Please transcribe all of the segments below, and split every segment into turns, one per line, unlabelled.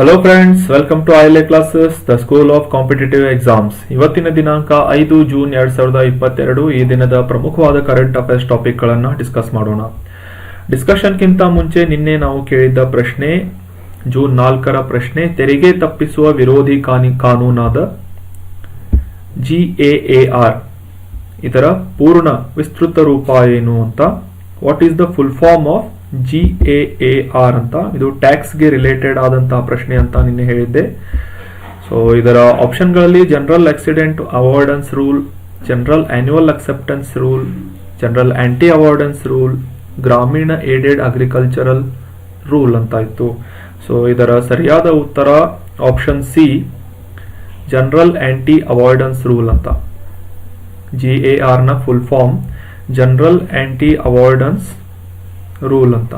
Hello friends, welcome to ILA classes, the school of competitive exams. ಇವತ್ತಿನ ದಿನಾಂಕ 5 June 2022. ಈ ದಿನದ ಪ್ರಮುಖವಾದ ಕರೆಂಟ್ ಅಫೇರ್ಸ್ ಟಾಪಿಕ್ ಗಳನ್ನ ಡಿಸ್ಕಸ್ ಮಾಡೋಣ. ಡಿಸ್ಕಷನ್ಗಿಂತ ಮುಂಚೆ ನಿನ್ನೆ ನಾವು ಕೇಳಿದ್ದ ಪ್ರಶ್ನೆ, ಜೂನ್ 4ರ ಪ್ರಶ್ನೆ, ತೆರಿಗೆ ತಪ್ಪಿಸುವ ವಿರೋಧಿ ಕಾನೂನಾದ GAAR ಇದರ ಪೂರ್ಣ ವಿಸ್ತೃತ ರೂಪ ಏನು ಅಂತ. What is the full form of GAAR ಅಂತ. ಇದು ಟ್ಯಾಕ್ಸ್ ಗೆ ರಿಲೇಟೆಡ್ ಆದಂತಹ ಪ್ರಶ್ನೆ ಅಂತ ನಿನ್ನೆ ಹೇಳಿದ್ದೆ. ಸೊ ಇದರ ಆಪ್ಷನ್ಗಳಲ್ಲಿ general accident avoidance rule, general annual acceptance rule, general anti avoidance rule, ಗ್ರಾಮೀಣ ಏಡೆಡ್ ಅಗ್ರಿಕಲ್ಚರಲ್ ರೂಲ್ ಅಂತ ಇತ್ತು. ಸೊ ಇದರ ಸರಿಯಾದ ಉತ್ತರ option C, general anti avoidance rule ಅಂತ. GAAR ನ full form general anti avoidance rule ಅಂತ.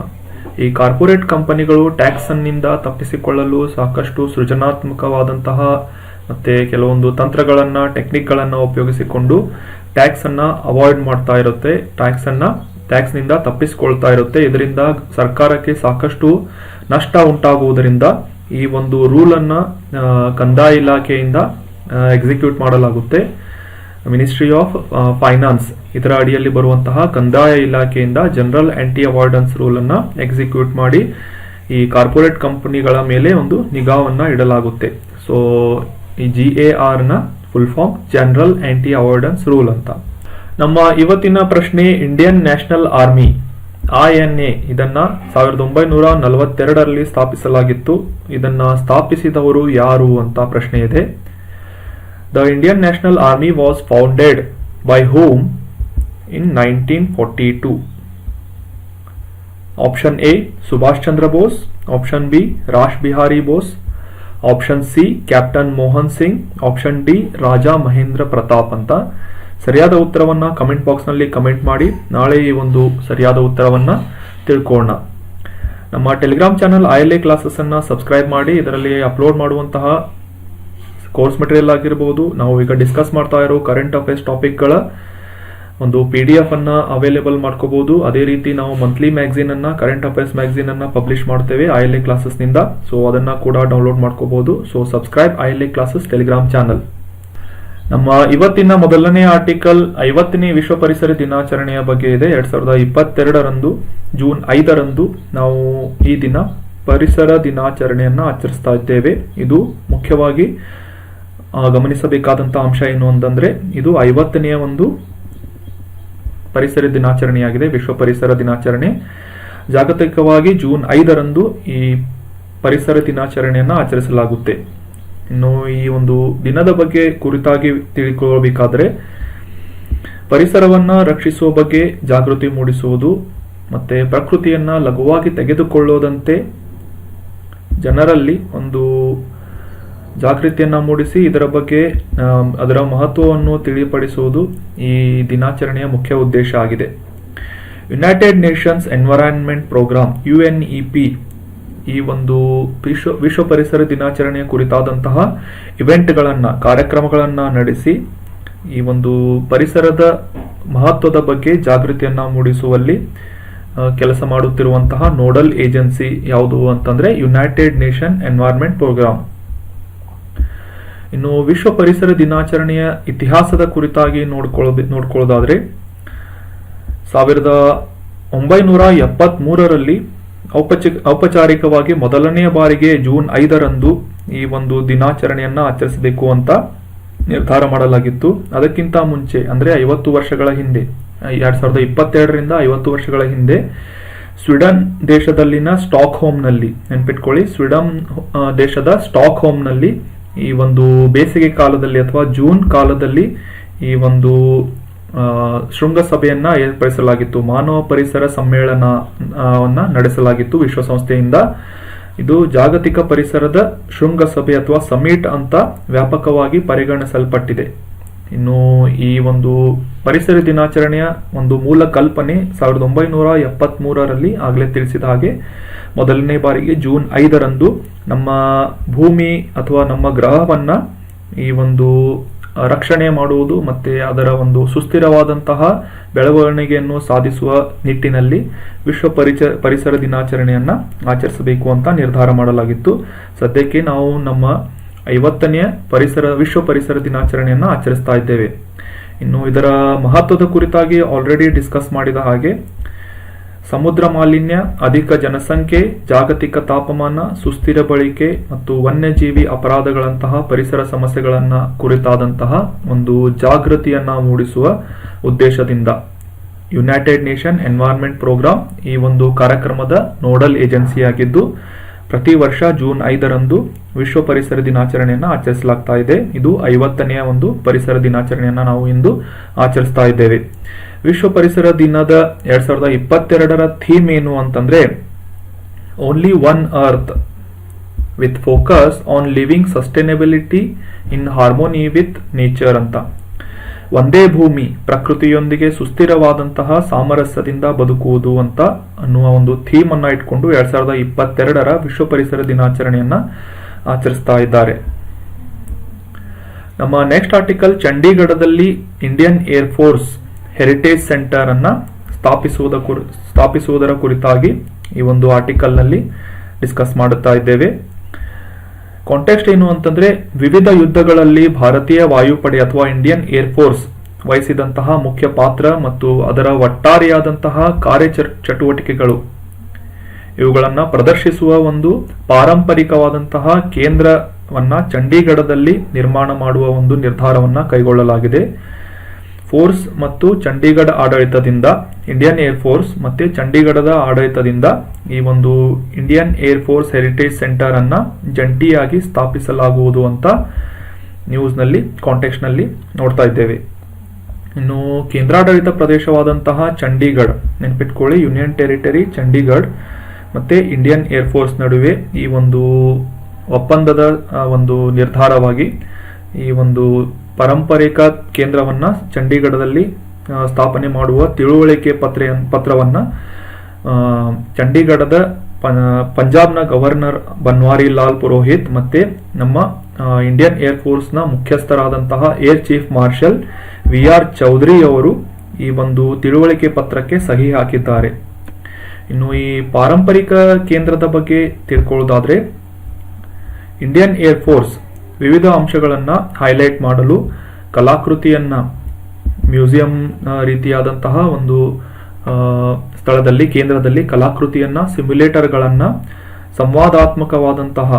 ಈ ಕಾರ್ಪೊರೇಟ್ ಕಂಪನಿಗಳು ಟ್ಯಾಕ್ಸ್ ಅನ್ನಿಂದ ತಪ್ಪಿಸಿಕೊಳ್ಳಲು ಸಾಕಷ್ಟು ಸೃಜನಾತ್ಮಕವಾದಂತಹ ಮತ್ತೆ ಕೆಲವೊಂದು ತಂತ್ರಗಳನ್ನ, ಟೆಕ್ನಿಕ್ ಗಳನ್ನ ಉಪಯೋಗಿಸಿಕೊಂಡು ಟ್ಯಾಕ್ಸ್ ಅನ್ನ ಅವಾಯ್ಡ್ ಮಾಡ್ತಾ ಇರುತ್ತೆ, ಟ್ಯಾಕ್ಸ್ ನಿಂದ ತಪ್ಪಿಸಿಕೊಳ್ತಾ ಇರುತ್ತೆ. ಇದರಿಂದ ಸರ್ಕಾರಕ್ಕೆ ಸಾಕಷ್ಟು ನಷ್ಟ ಉಂಟಾಗುವುದರಿಂದ ಈ ಒಂದು ರೂಲ್ ಅನ್ನ ಕಂದಾಯ ಇಲಾಖೆಯಿಂದ ಎಕ್ಸಿಕ್ಯೂಟ್ ಮಾಡಲಾಗುತ್ತೆ. ಮಿನಿಸ್ಟ್ರಿ ಆಫ್ ಫೈನಾನ್ಸ್ ಇದರ ಅಡಿಯಲ್ಲಿ ಬರುವಂತಹ ಕಂದಾಯ ಇಲಾಖೆಯಿಂದ ಜನರಲ್ ಆಂಟಿ ಅವಾಯ್ಡೆನ್ಸ್ ರೂಲ್ ಅನ್ನ ಎಕ್ಸಿಕ್ಯೂಟ್ ಮಾಡಿ ಈ ಕಾರ್ಪೊರೇಟ್ ಕಂಪನಿಗಳ ಮೇಲೆ ಒಂದು ನಿಗಾವನ್ನ ಇಡಲಾಗುತ್ತೆ. ಸೊ ಈ GAAR ನ full form general anti avoidance rule ಅಂತ. ನಮ್ಮ ಇವತ್ತಿನ ಪ್ರಶ್ನೆ, ಇಂಡಿಯನ್ ನ್ಯಾಷನಲ್ ಆರ್ಮಿ INA ಇದನ್ನ 1942ರಲ್ಲಿ ಸ್ಥಾಪಿಸಲಾಗಿತ್ತು. ಇದನ್ನ ಸ್ಥಾಪಿಸಿದವರು ಯಾರು ಅಂತ ಪ್ರಶ್ನೆ ಇದೆ. The Indian National Army was founded by whom in 1942? Option A, Subhash Chandra Bose. Option B, Rash Bihari Bose. Option C, Captain Mohan Singh. Option D, Raja Mahendra Pratap ಅಂತ. ಸರಿಯಾದ ಉತ್ತರವನ್ನ comment box ನಲ್ಲಿ comment ಮಾಡಿ. ನಾಳೆ ಈ ಒಂದು ಸರಿಯಾದ ಉತ್ತರವನ್ನ ತಿಳ್ಕೊಳ್ಳೋಣ. ನಮ್ಮ ಟೆಲಿಗ್ರಾಮ್ ಚಾನಲ್ ILA ಕ್ಲಾಸಸ್ ಅನ್ನ ಸಬ್ಸ್ಕ್ರೈಬ್ ಮಾಡಿ. ಇದರಲ್ಲಿ ಅಪ್ಲೋಡ್ ಮಾಡುವಂತಹ ಕೋರ್ಸ್ ಮೆಟೀರಿಯಲ್ ಆಗಿರಬಹುದು, ನಾವು ಈಗ ಡಿಸ್ಕಸ್ ಮಾಡ್ತಾ ಇರೋ ಕರೆಂಟ್ ಅಫೇರ್ಸ್ ಟಾಪಿಕ್ ಗಳ ಒಂದು PDF ಅನ್ನ ಅವೈಲೇಬಲ್ ಮಾಡ್ಕೋಬಹುದು. ಅದೇ ರೀತಿ ನಾವು ಮಂತ್ಲಿ ಮ್ಯಾಗಝಿನ್ ಅನ್ನ, ಕರೆಂಟ್ ಅಫೇರ್ಸ್ ಮ್ಯಾಗಝಿನ್ ಅನ್ನ ಪಬ್ಲಿಷ್ ಮಾಡ್ತೇವೆ ILA ಕ್ಲಾಸಸ್ ನಿಂದ. ಸೊ ಅದನ್ನ ಕೂಡ ಡೌನ್ಲೋಡ್ ಮಾಡ್ಕೋಬಹುದು. So subscribe ILA classes Telegram channel. ನಮ್ಮ ಇವತ್ತಿನ ಮೊದಲನೇ ಆರ್ಟಿಕಲ್ 50ನೇ ವಿಶ್ವ ಪರಿಸರ ದಿನಾಚರಣೆಯ ಬಗ್ಗೆ ಇದೆ. 2022ರಂದು ಜೂನ್ 5ರಂದು ನಾವು ಈ ದಿನ ಪರಿಸರ ದಿನಾಚರಣೆಯನ್ನ ಆಚರಿಸ್ತಾ ಇದ್ದೇವೆ. ಇದು ಮುಖ್ಯವಾಗಿ ಗಮನಿಸಬೇಕಾದಂತಹ ಅಂಶ ಏನು ಅಂತಂದ್ರೆ, ಇದು 50ನೇ ಒಂದು ಪರಿಸರ ದಿನಾಚರಣೆಯಾಗಿದೆ, ವಿಶ್ವ ಪರಿಸರ ದಿನಾಚರಣೆ. ಜಾಗತಿಕವಾಗಿ ಜೂನ್ 5ರಂದು ಈ ಪರಿಸರ ದಿನಾಚರಣೆಯನ್ನ ಆಚರಿಸಲಾಗುತ್ತೆ. ಇನ್ನು ಈ ಒಂದು ದಿನದ ಬಗ್ಗೆ ಕುರಿತಾಗಿ ತಿಳಿದುಕೊಳ್ಳಬೇಕಾದ್ರೆ, ಪರಿಸರವನ್ನ ರಕ್ಷಿಸುವ ಬಗ್ಗೆ ಜಾಗೃತಿ ಮೂಡಿಸುವುದು ಮತ್ತೆ ಪ್ರಕೃತಿಯನ್ನ ಲಘುವಾಗಿ ತೆಗೆದುಕೊಳ್ಳೋದಂತೆ ಜನರಲ್ಲಿ ಒಂದು ಜಾಗೃತಿಯನ್ನ ಮೂಡಿಸಿ ಇದರ ಬಗ್ಗೆ ಅದರ ಮಹತ್ವವನ್ನು ತಿಳಿಪಡಿಸುವುದು ಈ ದಿನಾಚರಣೆಯ ಮುಖ್ಯ ಉದ್ದೇಶ ಆಗಿದೆ. United Nations environment programme UNEP ಈ ಒಂದು ವಿಶ್ವ ಪರಿಸರ ದಿನಾಚರಣೆಯ ಕುರಿತಾದಂತಹ ಇವೆಂಟ್ಗಳನ್ನ, ಕಾರ್ಯಕ್ರಮಗಳನ್ನ ನಡೆಸಿ ಈ ಒಂದು ಪರಿಸರದ ಮಹತ್ವದ ಬಗ್ಗೆ ಜಾಗೃತಿಯನ್ನ ಮೂಡಿಸುವಲ್ಲಿ ಕೆಲಸ ಮಾಡುತ್ತಿರುವಂತಹ ನೋಡಲ್ ಏಜೆನ್ಸಿ ಯಾವುದು ಅಂತಂದ್ರೆ ಯುನೈಟೆಡ್ ನೇಷನ್ ಎನ್ವೈರನ್ಮೆಂಟ್ ಪ್ರೋಗ್ರಾಮ್. ಇನ್ನು ವಿಶ್ವ ಪರಿಸರ ದಿನಾಚರಣೆಯ ಇತಿಹಾಸದ ಕುರಿತಾಗಿ ನೋಡ್ಕೊಳ್ಳೋದಾದ್ರೆ, 1973ರಲ್ಲಿ ಔಪಚಾರಿಕವಾಗಿ ಮೊದಲನೆಯ ಬಾರಿಗೆ ಜೂನ್ 5ರಂದು ಈ ಒಂದು ದಿನಾಚರಣೆಯನ್ನ ಆಚರಿಸಬೇಕು ಅಂತ ನಿರ್ಧಾರ ಮಾಡಲಾಗಿತ್ತು. ಅದಕ್ಕಿಂತ ಮುಂಚೆ ಅಂದ್ರೆ 50 ವರ್ಷಗಳ ಹಿಂದೆ, 2022ರಿಂದ 50 ವರ್ಷಗಳ ಹಿಂದೆ ಸ್ವೀಡನ್ ದೇಶದಲ್ಲಿನ ಸ್ಟಾಕ್ ಹೋಮ್ನಲ್ಲಿ, ನೆನ್ಪಿಟ್ಕೊಳ್ಳಿ, ಸ್ವೀಡನ್ ದೇಶದ ಸ್ಟಾಕ್ ಹೋಮ್ನಲ್ಲಿ ಈ ಒಂದು ಬೇಸಿಗೆ ಕಾಲದಲ್ಲಿ ಅಥವಾ ಜೂನ್ ಕಾಲದಲ್ಲಿ ಈ ಒಂದು ಶೃಂಗಸಭೆಯನ್ನ ಏರ್ಪಡಿಸಲಾಗಿತ್ತು. ಮಾನವ ಪರಿಸರ ಸಮ್ಮೇಳನವನ್ನ ನಡೆಸಲಾಗಿತ್ತು ವಿಶ್ವಸಂಸ್ಥೆಯಿಂದ. ಇದು ಜಾಗತಿಕ ಪರಿಸರದ ಶೃಂಗಸಭೆ ಅಥವಾ ಸಮಿಟ್ ಅಂತ ವ್ಯಾಪಕವಾಗಿ ಪರಿಗಣಿಸಲ್ಪಟ್ಟಿದೆ. ಇನ್ನು ಈ ಒಂದು ಪರಿಸರ ದಿನಾಚರಣೆಯ ಒಂದು ಮೂಲ ಕಲ್ಪನೆ 1973ರಲ್ಲಿ ಆಗ್ಲೇ ತಿಳಿಸಿದ ಹಾಗೆ ಮೊದಲನೇ ಬಾರಿಗೆ ಜೂನ್ 5ರಂದು ನಮ್ಮ ಭೂಮಿ ಅಥವಾ ನಮ್ಮ ಗ್ರಹವನ್ನ ಈ ಒಂದು ರಕ್ಷಣೆ ಮಾಡುವುದು ಮತ್ತೆ ಅದರ ಒಂದು ಸುಸ್ಥಿರವಾದಂತಹ ಬೆಳವಣಿಗೆಯನ್ನು ಸಾಧಿಸುವ ನಿಟ್ಟಿನಲ್ಲಿ ವಿಶ್ವ ಪರಿಸರ ದಿನಾಚರಣೆಯನ್ನ ಆಚರಿಸಬೇಕು ಅಂತ ನಿರ್ಧಾರ ಮಾಡಲಾಗಿತ್ತು. ಸದ್ಯಕ್ಕೆ ನಾವು ನಮ್ಮ 50ನೇ ವಿಶ್ವ ಪರಿಸರ ದಿನಾಚರಣೆಯನ್ನ ಆಚರಿಸ್ತಾ ಇದ್ದೇವೆ. ಇನ್ನು ಇದರ ಮಹತ್ವದ ಕುರಿತಾಗಿ ಆಲ್ರೆಡಿ ಡಿಸ್ಕಸ್ ಮಾಡಿದ ಹಾಗೆ ಸಮುದ್ರ ಮಾಲಿನ್ಯ, ಅಧಿಕ ಜನಸಂಖ್ಯೆ, ಜಾಗತಿಕ ತಾಪಮಾನ, ಸುಸ್ಥಿರ ಬಳಕೆ ಮತ್ತು ವನ್ಯಜೀವಿ ಅಪರಾಧಗಳಂತಹ ಪರಿಸರ ಸಮಸ್ಯೆಗಳನ್ನ ಕುರಿತಾದಂತಹ ಒಂದು ಜಾಗೃತಿಯನ್ನ ಮೂಡಿಸುವ ಉದ್ದೇಶದಿಂದ ಯುನೈಟೆಡ್ ನೇಷನ್ ಎನ್ವೈರನ್ಮೆಂಟ್ ಪ್ರೋಗ್ರಾಂ ಈ ಒಂದು ಕಾರ್ಯಕ್ರಮದ ನೋಡಲ್ ಏಜೆನ್ಸಿಯಾಗಿದ್ದು ಪ್ರತಿ ವರ್ಷ ಜೂನ್ 5ರಂದು ವಿಶ್ವ ಪರಿಸರ ದಿನಾಚರಣೆಯನ್ನ ಆಚರಿಸಲಾಗ್ತಾ ಇದೆ. ಇದು 50ನೇ ಒಂದು ಪರಿಸರ ದಿನಾಚರಣೆಯನ್ನ ನಾವು ಇಂದು ಆಚರಿಸ್ತಾ ಇದ್ದೇವೆ. ವಿಶ್ವ ಪರಿಸರ ದಿನದ 2022ರ ಥೀಮ್ ಏನು ಅಂತಂದ್ರೆ only one earth with focus on living sustainability in harmony with nature ಅಂತ. ಒಂದೇ ಭೂಮಿ, ಪ್ರಕೃತಿಯೊಂದಿಗೆ ಸುಸ್ಥಿರವಾದಂತಹ ಸಾಮರಸ್ಯದಿಂದ ಬದುಕುವುದು ಅಂತ ಅನ್ನುವ ಒಂದು ಥೀಮ್ ಅನ್ನ ಇಟ್ಕೊಂಡು 2022ರ ವಿಶ್ವ ಪರಿಸರ ದಿನಾಚರಣೆಯನ್ನ ಆಚರಿಸ್ತಾ ಇದ್ದಾರೆ. ನಮ್ಮ ನೆಕ್ಸ್ಟ್ ಆರ್ಟಿಕಲ್ ಚಂಡೀಗಢದಲ್ಲಿ Indian air force heritage centre ಅನ್ನ ಸ್ಥಾಪಿಸುವುದರ ಕುರಿತಾಗಿ ಈ ಒಂದು ಆರ್ಟಿಕಲ್ ನಲ್ಲಿ ಡಿಸ್ಕಸ್ ಮಾಡುತ್ತಾ ಇದ್ದೇವೆ. ಕಾಂಟೆಕ್ಸ್ಟ್ ಏನು ಅಂತಂದ್ರೆ ವಿವಿಧ ಯುದ್ಧಗಳಲ್ಲಿ ಭಾರತೀಯ ವಾಯುಪಡೆ ಅಥವಾ ಇಂಡಿಯನ್ ಏರ್ ಫೋರ್ಸ್ ವಹಿಸಿದಂತಹ ಮುಖ್ಯ ಪಾತ್ರ ಮತ್ತು ಅದರ ಒಟ್ಟಾರೆಯಾದಂತಹ ಕಾರ್ಯಚಟುವಟಿಕೆಗಳು ಇವುಗಳನ್ನ ಪ್ರದರ್ಶಿಸುವ ಒಂದು ಪಾರಂಪರಿಕವಾದಂತಹ ಕೇಂದ್ರವನ್ನ ಚಂಡೀಗಢದಲ್ಲಿ ನಿರ್ಮಾಣ ಮಾಡುವ ಒಂದು ನಿರ್ಧಾರವನ್ನ ಕೈಗೊಳ್ಳಲಾಗಿದೆ. ಫೋರ್ಸ್ ಮತ್ತು ಚಂಡೀಗಢ ಆಡಳಿತದಿಂದ ಇಂಡಿಯನ್ ಏರ್ ಫೋರ್ಸ್ ಮತ್ತೆ ಚಂಡೀಗಢದ ಆಡಳಿತದಿಂದ ಈ ಒಂದು Indian air force heritage centre ಅನ್ನ ಜಂಟಿಯಾಗಿ ಸ್ಥಾಪಿಸಲಾಗುವುದು ಅಂತ ನ್ಯೂಸ್ ನಲ್ಲಿ ಕಾಂಟೆಕ್ಸ್ಟ್ ನಲ್ಲಿ ನೋಡ್ತಾ ಇದ್ದೇವೆ. ಇನ್ನು ಕೇಂದ್ರಾಡಳಿತ ಪ್ರದೇಶವಾದಂತಹ ಚಂಡೀಗಢ ನೆನಪಿಟ್ಕೊಳ್ಳಿ, ಯೂನಿಯನ್ ಟೆರಿಟರಿ ಚಂಡೀಗಢ ಮತ್ತೆ ಇಂಡಿಯನ್ ಏರ್ ಫೋರ್ಸ್ ನಡುವೆ ಈ ಒಂದು ಒಪ್ಪಂದದ ಒಂದು ನಿರ್ಧಾರವಾಗಿ ಈ ಒಂದು ಪಾರಂಪರಿಕ ಕೇಂದ್ರವನ್ನ ಚಂಡೀಗಢದಲ್ಲಿ ಸ್ಥಾಪನೆ ಮಾಡುವ ತಿಳುವಳಿಕೆ ಪತ್ರವನ್ನ ಚಂಡೀಗಢದ ಪಂಜಾಬ್ನ ಗವರ್ನರ್ ಬನ್ವಾರಿ ಲಾಲ್ ಪುರೋಹಿತ್ ಮತ್ತೆ ನಮ್ಮ ಇಂಡಿಯನ್ ಏರ್ ಫೋರ್ಸ್ ನ ಮುಖ್ಯಸ್ಥರಾದಂತಹ air chief marshal VR Chaudhari ಅವರು ಈ ಒಂದು ತಿಳುವಳಿಕೆ ಪತ್ರಕ್ಕೆ ಸಹಿ ಹಾಕಿದ್ದಾರೆ. ಇನ್ನು ಈ ಪಾರಂಪರಿಕ ಕೇಂದ್ರದ ಬಗ್ಗೆ ತಿಳ್ಕೊಳ್ಳೋದಾದ್ರೆ ಇಂಡಿಯನ್ ಏರ್ ಫೋರ್ಸ್ ವಿವಿಧ ಅಂಶಗಳನ್ನ ಹೈಲೈಟ್ ಮಾಡಲು ಕಲಾಕೃತಿಯನ್ನ ಮ್ಯೂಸಿಯಂ ರೀತಿಯಾದಂತಹ ಒಂದು ಸ್ಥಳದಲ್ಲಿ ಕೇಂದ್ರದಲ್ಲಿ ಕಲಾಕೃತಿಯನ್ನ ಸಿಮ್ಯುಲೇಟರ್ಗಳನ್ನ ಸಂವಾದಾತ್ಮಕವಾದಂತಹ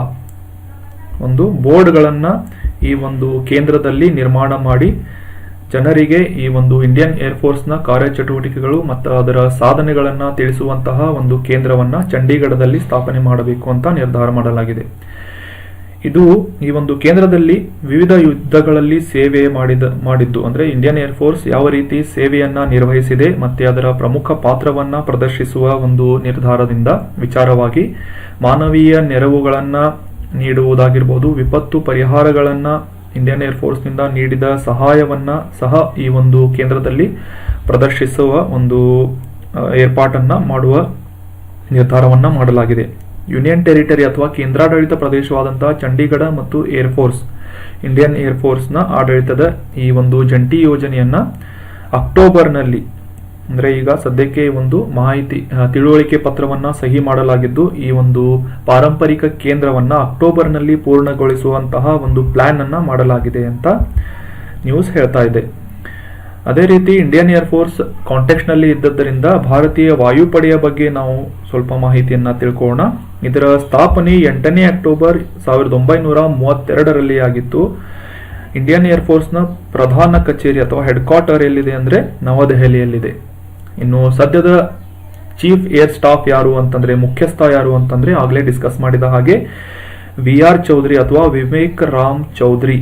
ಒಂದು ಬೋರ್ಡ್ಗಳನ್ನ ಈ ಒಂದು ಕೇಂದ್ರದಲ್ಲಿ ನಿರ್ಮಾಣ ಮಾಡಿ ಜನರಿಗೆ ಈ ಒಂದು ಇಂಡಿಯನ್ ಏರ್ ಫೋರ್ಸ್ ನ ಕಾರ್ಯಚಟುವಟಿಕೆಗಳು ಮತ್ತು ಅದರ ಸಾಧನೆಗಳನ್ನ ತಿಳಿಸುವಂತಹ ಒಂದು ಕೇಂದ್ರವನ್ನ ಚಂಡೀಗಢದಲ್ಲಿ ಸ್ಥಾಪನೆ ಮಾಡಬೇಕು ಅಂತ ನಿರ್ಧಾರ ಮಾಡಲಾಗಿದೆ. ಇದು ಈ ಒಂದು ಕೇಂದ್ರದಲ್ಲಿ ವಿವಿಧ ಯುದ್ಧಗಳಲ್ಲಿ ಸೇವೆ ಮಾಡಿದ್ದು ಅಂದ್ರೆ ಇಂಡಿಯನ್ ಏರ್ ಫೋರ್ಸ್ ಯಾವ ರೀತಿ ಸೇವೆಯನ್ನ ನಿರ್ವಹಿಸಿದೆ ಮತ್ತೆ ಅದರ ಪ್ರಮುಖ ಪಾತ್ರವನ್ನ ಪ್ರದರ್ಶಿಸುವ ಒಂದು ನಿರ್ಧಾರದಿಂದ ವಿಚಾರವಾಗಿ ಮಾನವೀಯ ನೆರವುಗಳನ್ನ ನೀಡುವುದಾಗಿರ್ಬೋದು, ವಿಪತ್ತು ಪರಿಹಾರಗಳನ್ನ ಇಂಡಿಯನ್ ಏರ್ ಫೋರ್ಸ್ ನಿಂದ ನೀಡಿದ ಸಹಾಯವನ್ನ ಸಹ ಈ ಒಂದು ಕೇಂದ್ರದಲ್ಲಿ ಪ್ರದರ್ಶಿಸುವ ಒಂದು ಏರ್ಪಾಟನ್ನ ಮಾಡುವ ನಿರ್ಧಾರವನ್ನ ಮಾಡಲಾಗಿದೆ. ಯೂನಿಯನ್ ಟೆರಿಟರಿ ಅಥವಾ ಕೇಂದ್ರಾಡಳಿತ ಪ್ರದೇಶವಾದಂತಹ ಚಂಡೀಗಢ ಮತ್ತು air force Indian air force ನ ಆಡಳಿತದ ಈ ಒಂದು ಜಂಟಿ ಯೋಜನೆಯನ್ನ ಅಕ್ಟೋಬರ್ನಲ್ಲಿ ಅಂದ್ರೆ ಈಗ ಸದ್ಯಕ್ಕೆ ಒಂದು ತಿಳುವಳಿಕೆ ಪತ್ರವನ್ನ ಸಹಿ ಮಾಡಲಾಗಿದ್ದು ಈ ಒಂದು ಪಾರಂಪರಿಕ ಕೇಂದ್ರವನ್ನ ಅಕ್ಟೋಬರ್ನಲ್ಲಿ ಪೂರ್ಣಗೊಳಿಸುವಂತಹ ಒಂದು ಪ್ಲಾನ್ ಅನ್ನ ಮಾಡಲಾಗಿದೆ ಅಂತ ನ್ಯೂಸ್ ಹೇಳ್ತಾ ಇದೆ. ಅದೇ ರೀತಿ ಇಂಡಿಯನ್ ಏರ್ ಫೋರ್ಸ್ ಕಾಂಟೆಕ್ಸ್ಟ್ ನಲ್ಲಿ ಇದ್ದದ್ದರಿಂದ ಭಾರತೀಯ ವಾಯುಪಡೆಯ ಬಗ್ಗೆ ನಾವು ಸ್ವಲ್ಪ ಮಾಹಿತಿಯನ್ನ ತಿಳ್ಕೊಳ್ಳೋಣ. ಇದರ ಸ್ಥಾಪನೆ 8ನೇ ಅಕ್ಟೋಬರ್ 1932ರಲ್ಲಿ ಆಗಿತ್ತು. ಇಂಡಿಯನ್ ಏರ್ ಫೋರ್ಸ್ ನ ಪ್ರಧಾನ ಕಚೇರಿ ಅಥವಾ ಹೆಡ್ ಕ್ವಾರ್ಟರ್ ಎಲ್ಲಿದೆ ಅಂದ್ರೆ ನವದೆಹಲಿಯಲ್ಲಿದೆ. ಇನ್ನು ಸದ್ಯದ ಚೀಫ್ ಏರ್ ಸ್ಟಾಫ್ ಯಾರು ಅಂತಂದ್ರೆ ಮುಖ್ಯಸ್ಥ ಯಾರು ಅಂತಂದ್ರೆ ಆಗ್ಲೇ ಡಿಸ್ಕಸ್ ಮಾಡಿದ ಹಾಗೆ VR ಚೌಧರಿ ಅಥವಾ ವಿವೇಕ್ ರಾಮ್ ಚೌಧರಿ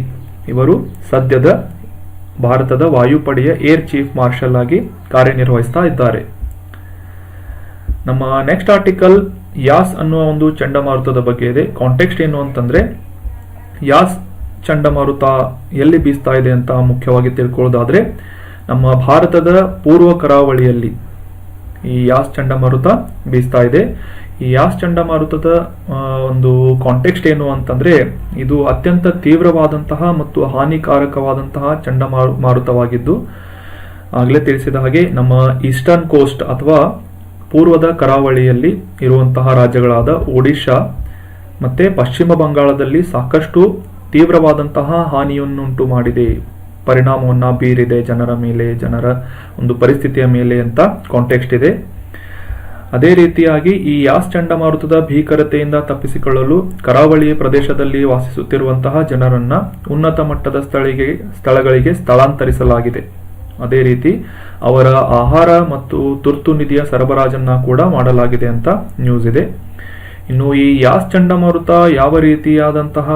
ಇವರು ಸದ್ಯದ ಭಾರತದ ವಾಯುಪಡೆಯ ಏರ್ ಚೀಫ್ ಮಾರ್ಷಲ್ ಆಗಿ ಕಾರ್ಯನಿರ್ವಹಿಸ್ತಾ ಇದ್ದಾರೆ. ನಮ್ಮ ನೆಕ್ಸ್ಟ್ ಆರ್ಟಿಕಲ್ ಯಾಸ್ ಅನ್ನುವ ಒಂದು ಚಂಡಮಾರುತದ ಬಗ್ಗೆ ಇದೆ. ಕಾಂಟೆಕ್ಸ್ಟ್ ಏನು ಅಂತಂದ್ರೆ ಯಾಸ್ ಚಂಡಮಾರುತ ಎಲ್ಲಿ ಬೀಸ್ತಾ ಇದೆ ಅಂತ ಮುಖ್ಯವಾಗಿ ತಿಳ್ಕೊಳ್ಳೋದಾದ್ರೆ ನಮ್ಮ ಭಾರತದ ಪೂರ್ವ ಕರಾವಳಿಯಲ್ಲಿ ಈ ಯಾಸ್ ಚಂಡಮಾರುತ ಬೀಸ್ತಾ ಇದೆ. ಈ ಯಾಸ್ ಚಂಡಮಾರುತದ ಒಂದು ಕಾಂಟೆಕ್ಸ್ಟ್ ಏನು ಅಂತಂದ್ರೆ, ಇದು ಅತ್ಯಂತ ತೀವ್ರವಾದಂತಹ ಮತ್ತು ಹಾನಿಕಾರಕವಾದಂತಹ ಚಂಡಮಾರುತವಾಗಿದ್ದು, ಆಗಲೇ ತಿಳಿಸಿದ ಹಾಗೆ ನಮ್ಮ ಈಸ್ಟರ್ನ್ ಕೋಸ್ಟ್ ಅಥವಾ ಪೂರ್ವದ ಕರಾವಳಿಯಲ್ಲಿ ಇರುವಂತಹ ರಾಜ್ಯಗಳಾದ ಒಡಿಶಾ ಮತ್ತೆ ಪಶ್ಚಿಮ ಬಂಗಾಳದಲ್ಲಿ ಸಾಕಷ್ಟು ತೀವ್ರವಾದಂತಹ ಹಾನಿಯನ್ನುಂಟು ಮಾಡಿದೆ, ಪರಿಣಾಮವನ್ನ ಬೀರಿದೆ ಜನರ ಮೇಲೆ, ಜನರ ಒಂದು ಪರಿಸ್ಥಿತಿಯ ಮೇಲೆ ಅಂತ ಕಾಂಟೆಕ್ಸ್ಟ್ ಇದೆ. ಅದೇ ರೀತಿಯಾಗಿ ಈ ಯಾಸ್ ಚಂಡಮಾರುತದ ಭೀಕರತೆಯಿಂದ ತಪ್ಪಿಸಿಕೊಳ್ಳಲು ಕರಾವಳಿ ಪ್ರದೇಶದಲ್ಲಿ ವಾಸಿಸುತ್ತಿರುವಂತಹ ಜನರನ್ನ ಉನ್ನತ ಮಟ್ಟದ ಸ್ಥಳಗಳಿಗೆ ಸ್ಥಳಾಂತರಿಸಲಾಗಿದೆ. ಅದೇ ರೀತಿ ಅವರ ಆಹಾರ ಮತ್ತು ತುರ್ತು ನಿಧಿಯ ಸರಬರಾಜನ್ನ ಕೂಡ ಮಾಡಲಾಗಿದೆ ಅಂತ ನ್ಯೂಸ್ ಇದೆ. ಇನ್ನು ಈ ಯಾಸ್ ಚಂಡಮಾರುತ ಯಾವ ರೀತಿಯಾದಂತಹ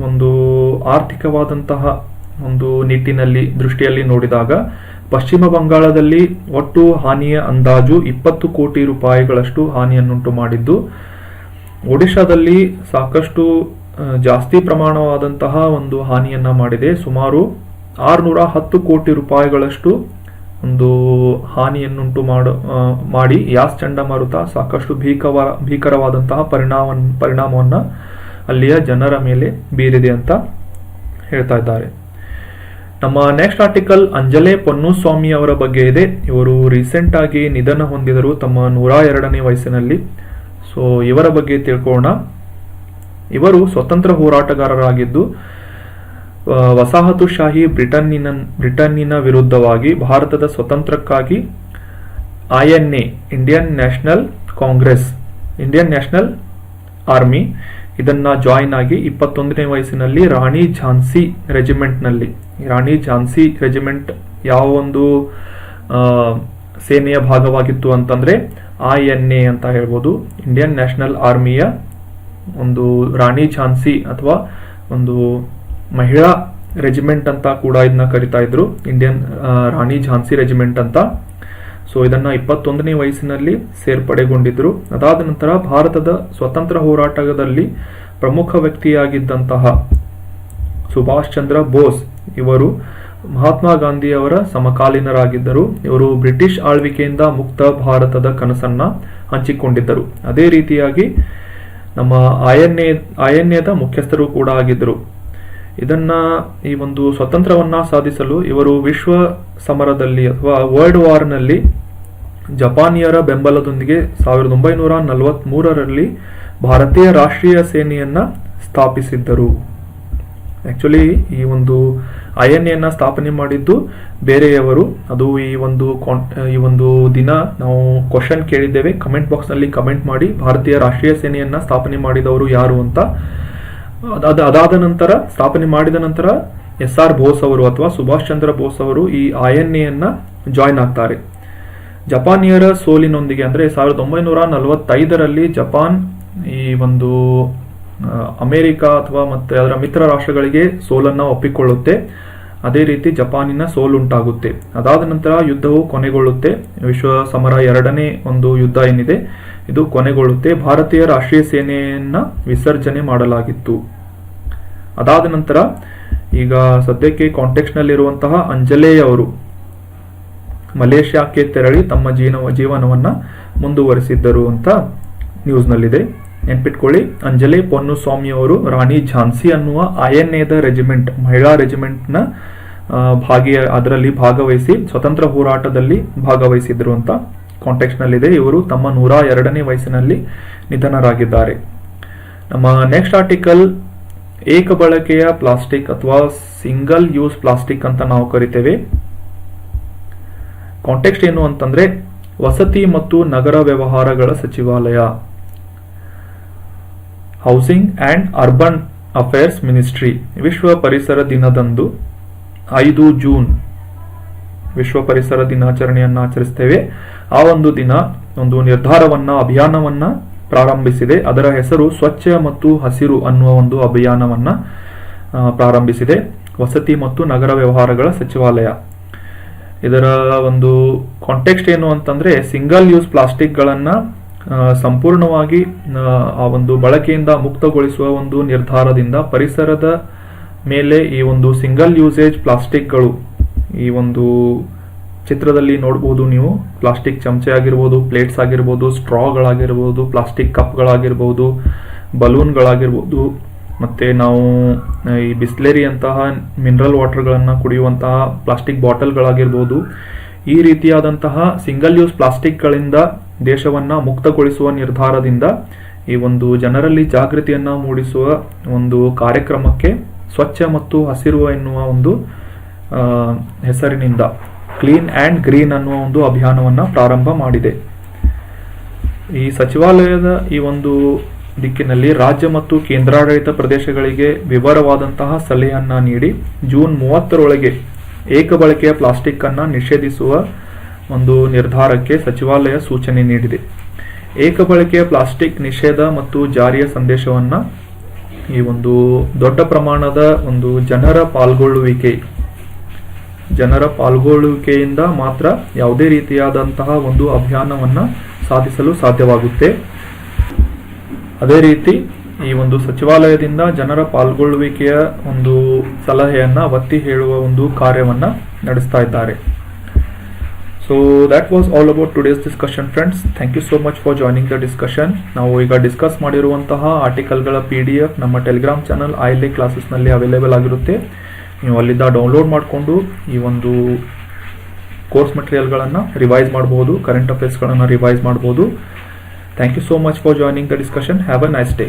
ಒಂದು ಆರ್ಥಿಕವಾದಂತಹ ಒಂದು ನಿಟ್ಟಿನಲ್ಲಿ ದೃಷ್ಟಿಯಲ್ಲಿ ನೋಡಿದಾಗ, ಪಶ್ಚಿಮ ಬಂಗಾಳದಲ್ಲಿ ಒಟ್ಟು ಹಾನಿಯ ಅಂದಾಜು 20 ಕೋಟಿ ರೂಪಾಯಿಗಳಷ್ಟು ಹಾನಿಯನ್ನುಂಟು ಮಾಡಿದ್ದು, ಒಡಿಶಾದಲ್ಲಿ ಸಾಕಷ್ಟು ಜಾಸ್ತಿ ಪ್ರಮಾಣವಾದಂತಹ ಒಂದು ಹಾನಿಯನ್ನ ಮಾಡಿದೆ. ಸುಮಾರು 610 ಕೋಟಿ ರೂಪಾಯಿಗಳಷ್ಟು ಒಂದು ಹಾನಿಯನ್ನುಂಟು ಮಾಡಿ ಯಾಸ್ ಚಂಡಮಾರುತ ಸಾಕಷ್ಟು ಭೀಕರವಾದಂತಹ ಪರಿಣಾಮವನ್ನ ಅಲ್ಲಿಯ ಜನರ ಮೇಲೆ ಬೀರಿದೆ ಅಂತ ಹೇಳ್ತಾ ಇದ್ದಾರೆ. ನಮ್ಮ ನೆಕ್ಸ್ಟ್ ಆರ್ಟಿಕಲ್ ಅಂಜಲೆ ಪೊನ್ನುಸ್ವಾಮಿ ಅವರ ಬಗ್ಗೆ ಇದೆ. ಇವರು ರೀಸೆಂಟ್ ಆಗಿ ನಿಧನ ಹೊಂದಿದರು ತಮ್ಮ 102ನೇ ವಯಸ್ಸಿನಲ್ಲಿ. ಸೊ ಇವರ ಬಗ್ಗೆ ತಿಳ್ಕೊಳ್ಳೋಣ. ಇವರು ಸ್ವತಂತ್ರ ಹೋರಾಟಗಾರರಾಗಿದ್ದು, ವಸಾಹತುಶಾಹಿ ಬ್ರಿಟನ್ನಿನ ವಿರುದ್ಧವಾಗಿ ಭಾರತದ ಸ್ವತಂತ್ರಕ್ಕಾಗಿ INA Indian national Congress, Indian national army ಇದನ್ನ ಜಾಯಿನ್ ಆಗಿ 21ನೇ ವಯಸ್ಸಿನಲ್ಲಿ ರಾಣಿ ಝಾನ್ಸಿ ರೆಜಿಮೆಂಟ್ನಲ್ಲಿ, ರಾಣಿ ಝಾನ್ಸಿ ರೆಜಿಮೆಂಟ್ ಯಾವ ಒಂದು ಸೇನೆಯ ಭಾಗವಾಗಿತ್ತು ಅಂತಂದ್ರೆ INA ಅಂತ ಹೇಳ್ಬೋದು. ಇಂಡಿಯನ್ ನ್ಯಾಷನಲ್ ಆರ್ಮಿಯ ಒಂದು ರಾಣಿ ಝಾನ್ಸಿ ಅಥವಾ ಒಂದು ಮಹಿಳಾ ರೆಜಿಮೆಂಟ್ ಅಂತ ಕೂಡ ಇದನ್ನ ಕರಿತಾ ಇದ್ರು, ಇಂಡಿಯನ್ ರಾಣಿ ಝಾನ್ಸಿ ರೆಜಿಮೆಂಟ್ ಅಂತ. ಸೊ ಇದನ್ನ 21ನೇ ವಯಸ್ಸಿನಲ್ಲಿ ಸೇರ್ಪಡೆಗೊಂಡಿದ್ರು. ಅದಾದ ನಂತರ ಭಾರತದ ಸ್ವತಂತ್ರ ಹೋರಾಟದಲ್ಲಿ ಪ್ರಮುಖ ವ್ಯಕ್ತಿಯಾಗಿದ್ದಂತಹ ಸುಭಾಷ್ ಚಂದ್ರ ಬೋಸ್ ಇವರು ಮಹಾತ್ಮ ಗಾಂಧಿ ಅವರ ಸಮಕಾಲೀನರಾಗಿದ್ದರು. ಇವರು ಬ್ರಿಟಿಷ್ ಆಳ್ವಿಕೆಯಿಂದ ಮುಕ್ತ ಭಾರತದ ಕನಸನ್ನ ಹಂಚಿಕೊಂಡಿದ್ದರು. ಅದೇ ರೀತಿಯಾಗಿ ನಮ್ಮ INAದ ಮುಖ್ಯಸ್ಥರು ಕೂಡ ಆಗಿದ್ದರು. ಇದನ್ನ ಈ ಒಂದು ಸ್ವತಂತ್ರವನ್ನ ಸಾಧಿಸಲು ಇವರು ವಿಶ್ವ ಸಮರದಲ್ಲಿ ಅಥವಾ ವರ್ಲ್ಡ್ ವಾರ್ನಲ್ಲಿ ಜಪಾನಿಯರ ಬೆಂಬಲದೊಂದಿಗೆ 1943ರಲ್ಲಿ ಭಾರತೀಯ ರಾಷ್ಟ್ರೀಯ ಸೇನೆಯನ್ನ ಸ್ಥಾಪಿಸಿದ್ದರು. ಆಕ್ಚುಲಿ ಈ ಒಂದು INAಯನ್ನ ಸ್ಥಾಪನೆ ಮಾಡಿದ್ದು ಬೇರೆಯವರು. ಅದು ಈ ಒಂದು ದಿನ ನಾವು ಕ್ವಶನ್ ಕೇಳಿದ್ದೇವೆ, ಕಮೆಂಟ್ ಬಾಕ್ಸ್ ನಲ್ಲಿ ಕಮೆಂಟ್ ಮಾಡಿ ಭಾರತೀಯ ರಾಷ್ಟ್ರೀಯ ಸೇನೆಯನ್ನ ಸ್ಥಾಪನೆ ಮಾಡಿದವರು ಯಾರು ಅಂತ. ಅದಾದ ನಂತರ ಸ್ಥಾಪನೆ ಮಾಡಿದ ನಂತರ SR ಬೋಸ್ ಅವರು ಅಥವಾ ಸುಭಾಷ್ ಚಂದ್ರ ಬೋಸ್ ಅವರು ಈ INAಯನ್ನ ಜಾಯಿನ್ ಆಗ್ತಾರೆ. ಜಪಾನಿಯರ ಸೋಲಿನೊಂದಿಗೆ ಅಂದ್ರೆ 1945ರಲ್ಲಿ ಜಪಾನ್ ಈ ಒಂದು ಅಮೆರಿಕ ಅಥವಾ ಮತ್ತೆ ಅದರ ಮಿತ್ರ ರಾಷ್ಟ್ರಗಳಿಗೆ ಸೋಲನ್ನ ಒಪ್ಪಿಕೊಳ್ಳುತ್ತೆ. ಅದೇ ರೀತಿ ಜಪಾನಿನ ಸೋಲುಂಟಾಗುತ್ತೆ. ಅದಾದ ನಂತರ ಯುದ್ಧವು ಕೊನೆಗೊಳ್ಳುತ್ತೆ. ವಿಶ್ವ ಸಮರ 2ನೇ ಒಂದು ಯುದ್ಧ ಏನಿದೆ ಇದು ಕೊನೆಗೊಳ್ಳುತ್ತೆ. ಭಾರತೀಯ ರಾಷ್ಟ್ರೀಯ ಸೇನೆಯನ್ನ ವಿಸರ್ಜನೆ ಮಾಡಲಾಗಿತ್ತು. ಅದಾದ ನಂತರ ಈಗ ಸದ್ಯಕ್ಕೆ ಕಾಂಟೆಕ್ಸ್ಟ್ ನಲ್ಲಿರುವಂತಹ ಅಂಜಲೆ ಅವರು ಮಲೇಷ್ಯಾಕ್ಕೆ ತೆರಳಿ ತಮ್ಮ ಜೀವನವನ್ನ ಮುಂದುವರಿಸಿದ್ದರು ಅಂತ ನ್ಯೂಸ್ ನಲ್ಲಿದೆ. ನೆನ್ಪಿಟ್ಕೊಳ್ಳಿ, ಅಂಜಲೆ ಪೊನ್ನುಸ್ವಾಮಿ ಅವರು ರಾಣಿ ಝಾನ್ಸಿ ಅನ್ನುವ INAದ ರೆಜಿಮೆಂಟ್, ಮಹಿಳಾ ರೆಜಿಮೆಂಟ್ನ ಅದರಲ್ಲಿ ಭಾಗವಹಿಸಿ ಸ್ವತಂತ್ರ ಹೋರಾಟದಲ್ಲಿ ಭಾಗವಹಿಸಿದ್ರು ಅಂತ ಕಾಂಟೆಕ್ಸ್ಟ್ ನಲ್ಲಿದೆ. ಇವರು ತಮ್ಮ 102ನೇ ವಯಸ್ಸಿನಲ್ಲಿ ನಿಧನರಾಗಿದ್ದಾರೆ. ನಮ್ಮ ನೆಕ್ಸ್ಟ್ ಆರ್ಟಿಕಲ್ ಏಕ ಬಳಕೆಯ ಪ್ಲಾಸ್ಟಿಕ್ ಅಥವಾ ಸಿಂಗಲ್ ಯೂಸ್ ಪ್ಲಾಸ್ಟಿಕ್ ಅಂತ ನಾವು ಕರಿತೇವೆ. ಕಾಂಟೆಕ್ಸ್ಟ್ ಏನು ಅಂತಂದ್ರೆ, ವಸತಿ ಮತ್ತು ನಗರ ವ್ಯವಹಾರಗಳ ಸಚಿವಾಲಯ, housing and urban affairs ministry ವಿಶ್ವ ಪರಿಸರ ದಿನದಂದು 5 ಜೂನ್ ವಿಶ್ವ ಪರಿಸರ ದಿನಾಚರಣೆಯನ್ನು ಆಚರಿಸ್ತೇವೆ. ಆ ಒಂದು ದಿನ ಒಂದು ಅಭಿಯಾನವನ್ನ ಪ್ರಾರಂಭಿಸಿದೆ. ಅದರ ಹೆಸರು ಸ್ವಚ್ಛ ಮತ್ತು ಹಸಿರು ಅನ್ನುವ ಒಂದು ಅಭಿಯಾನವನ್ನ ಪ್ರಾರಂಭಿಸಿದೆ ವಸತಿ ಮತ್ತು ನಗರ ವ್ಯವಹಾರಗಳ ಸಚಿವಾಲಯ. ಇದರ ಒಂದು ಕಾಂಟೆಕ್ಸ್ಟ್ ಏನು ಅಂತಂದ್ರೆ, ಸಿಂಗಲ್ ಯೂಸ್ ಪ್ಲಾಸ್ಟಿಕ್ ಗಳನ್ನ ಸಂಪೂರ್ಣವಾಗಿ ಆ ಒಂದು ಬಳಕೆಯಿಂದ ಮುಕ್ತಗೊಳಿಸುವ ಒಂದು ನಿರ್ಧಾರದಿಂದ ಪರಿಸರದ ಮೇಲೆ ಈ ಒಂದು ಸಿಂಗಲ್ ಯೂಸೇಜ್ ಪ್ಲಾಸ್ಟಿಕ್ಗಳು ಈ ಒಂದು ಚಿತ್ರದಲ್ಲಿ ನೋಡಬಹುದು ನೀವು. ಪ್ಲಾಸ್ಟಿಕ್ ಚಮಚೆ ಆಗಿರ್ಬೋದು, ಪ್ಲೇಟ್ಸ್ ಆಗಿರ್ಬೋದು, ಸ್ಟ್ರಾಗಳಾಗಿರ್ಬೋದು, ಪ್ಲಾಸ್ಟಿಕ್ ಕಪ್ಗಳಾಗಿರ್ಬೋದು, ಬಲೂನ್ಗಳಾಗಿರ್ಬೋದು, ಮತ್ತೆ ನಾವು ಈ ಬಿಸ್ಲೆರಿ ಅಂತಹ ಮಿನರಲ್ ವಾಟರ್ಗಳನ್ನು ಕುಡಿಯುವಂತಹ ಪ್ಲಾಸ್ಟಿಕ್ ಬಾಟಲ್ಗಳಾಗಿರ್ಬೋದು, ಈ ರೀತಿಯಾದಂತಹ ಸಿಂಗಲ್ ಯೂಸ್ ಪ್ಲಾಸ್ಟಿಕ್ಗಳಿಂದ ದೇಶವನ್ನ ಮುಕ್ತಗೊಳಿಸುವ ನಿರ್ಧಾರದಿಂದ ಈ ಒಂದು ಜನರಲ್ಲಿ ಜಾಗೃತಿಯನ್ನ ಮೂಡಿಸುವ ಒಂದು ಕಾರ್ಯಕ್ರಮಕ್ಕೆ ಸ್ವಚ್ಛ ಮತ್ತು ಹಸಿರು ಎನ್ನುವ ಒಂದು ಹೆಸರಿನಿಂದ ಕ್ಲೀನ್ ಅಂಡ್ ಗ್ರೀನ್ ಅನ್ನುವ ಒಂದು ಅಭಿಯಾನವನ್ನ ಪ್ರಾರಂಭ ಮಾಡಿದೆ. ಈ ಸಚಿವಾಲಯದ ಈ ಒಂದು ದಿಕ್ಕಿನಲ್ಲಿ ರಾಜ್ಯ ಮತ್ತು ಕೇಂದ್ರಾಡಳಿತ ಪ್ರದೇಶಗಳಿಗೆ ವಿವರವಾದಂತಹ ಸಲಹೆಯನ್ನ ನೀಡಿ ಜೂನ್ 30ರೊಳಗೆ ಏಕಬಳಕೆಯ ಪ್ಲಾಸ್ಟಿಕ್ ಅನ್ನ ನಿಷೇಧಿಸುವ ಒಂದು ನಿರ್ಧಾರಕ್ಕೆ ಸಚಿವಾಲಯ ಸೂಚನೆ ನೀಡಿದೆ. ಏಕಬಳಕೆಯ ಪ್ಲಾಸ್ಟಿಕ್ ನಿಷೇಧ ಮತ್ತು ಜಾರಿಯ ಸಂದೇಶವನ್ನ ಈ ಒಂದು ದೊಡ್ಡ ಪ್ರಮಾಣದ ಒಂದು ಜನರ ಪಾಲ್ಗೊಳ್ಳುವಿಕೆಯಿಂದ ಮಾತ್ರ ಯಾವುದೇ ರೀತಿಯಾದಂತಹ ಒಂದು ಅಭಿಯಾನವನ್ನ ಸಾಧಿಸಲು ಸಾಧ್ಯವಾಗುತ್ತೆ. ಅದೇ ರೀತಿ ಈ ಒಂದು ಸಚಿವಾಲಯದಿಂದ ಜನರ ಪಾಲ್ಗೊಳ್ಳುವಿಕೆಯ ಒಂದು ಸಲಹೆಯನ್ನ ಒತ್ತಿ ಹೇಳುವ ಒಂದು ಕಾರ್ಯವನ್ನ ನಡೆಸ್ತಾ ಇದ್ದಾರೆ. So that was all about today's discussion friends. Thank you so much for joining the discussion. ನಾವು ಈಗ ಡಿಸ್ಕಸ್ ಮಾಡಿರುವಂತಹ ಆರ್ಟಿಕಲ್ಗಳ PDF ನಮ್ಮ ಟೆಲಿಗ್ರಾಮ್ ಚಾನಲ್ ILA ಕ್ಲಾಸಸ್ನಲ್ಲಿ ಅವೈಲೇಬಲ್ ಆಗಿರುತ್ತೆ. ನೀವು ಅಲ್ಲಿಂದ ಡೌನ್ಲೋಡ್ ಮಾಡಿಕೊಂಡು ಈ ಒಂದು ಕೋರ್ಸ್ ಮಟೀರಿಯಲ್ಗಳನ್ನು ರಿವೈಸ್ ಮಾಡಬಹುದು, ಕರೆಂಟ್ ಅಫೇರ್ಸ್ಗಳನ್ನು ರಿವೈಸ್ ಮಾಡಬಹುದು. Thank you so much for joining the discussion. Have a nice day.